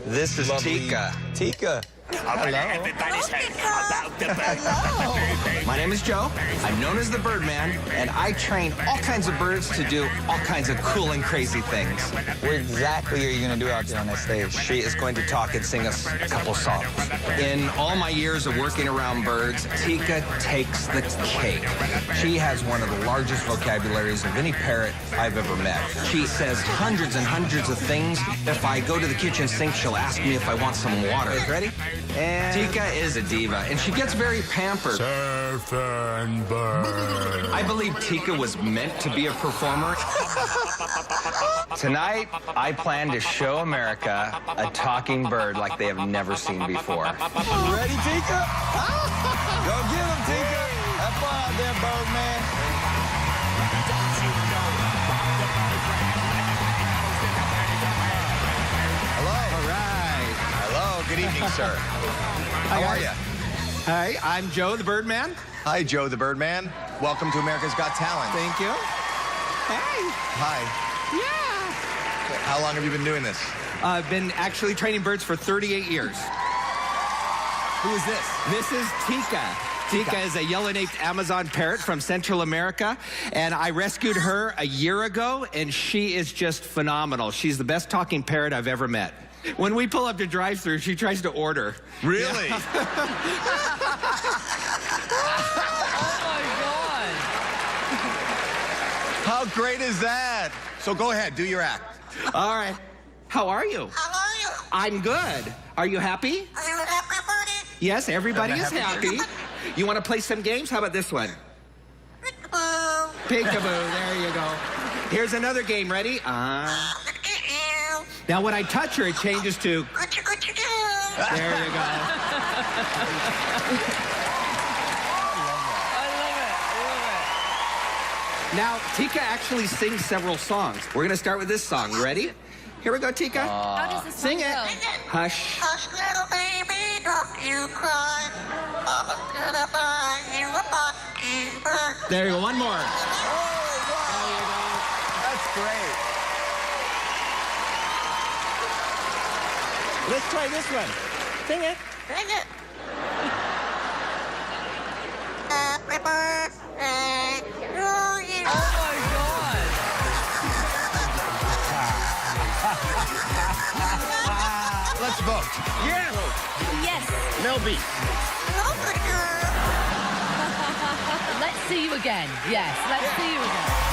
This is Tika. Tika. Hello. My name is Joe. I'm known as the Birdman, and I train all kinds of birds to do all kinds of cool and crazy things. What exactly are you going to do out there on that stage? She is going to talk and sing us a couple songs. In all my years of working around birds, Tika takes the cake. She has one of the largest vocabularies of any parrot I've ever met. She says hundreds and hundreds of things. If I go to the kitchen sink, she'll ask me if I want some water. Ready? And Tika is a diva, and she gets very pampered. Surf and bird. I believe Tika was meant to be a performer. Tonight, I plan to show America a talking bird like they have never seen before. Ready, Tika? Go get him, Tika. Have fun out there, Birdman. Hello. All right. Hello. Good evening, sir. How are you? Hi, I'm Joe the Birdman. Hi, Joe the Birdman. Welcome to America's Got Talent. Thank you. Hey. Hi. Yeah. How long have you been doing this? I've been actually training birds for 38 years. Who is this? This is Tika. Tika is a yellow-naped Amazon parrot from Central America, and I rescued her a year ago, and she is just phenomenal. She's the best talking parrot I've ever met. When we pull up to drive-thru, she tries to order. Really? Yeah. How great is that? So go ahead, do your act. All right. How are you? How are you? I'm good. Are you happy? Are you everybody? Yes, everybody is Happy. happy. You want to play some games? How about this one? Peekaboo. Peekaboo. There you go. Here's another game. Ready? Now, when I touch her, it changes to... What you do? There you go. Now, Tika actually sings several songs. We're going to start with this song. You ready? Here we go, Tika. How does this Sing song it. go? Hush. Hush, little baby, don't you cry. Mama's gonna buy you a mockingbird. There you go. One more. That's great. Let's try this one. Sing it. Sing it. Happy birthday to you. Let's vote. Yeah. Yes. No beat. Look at her. Let's see you again. Yes, let's see you again.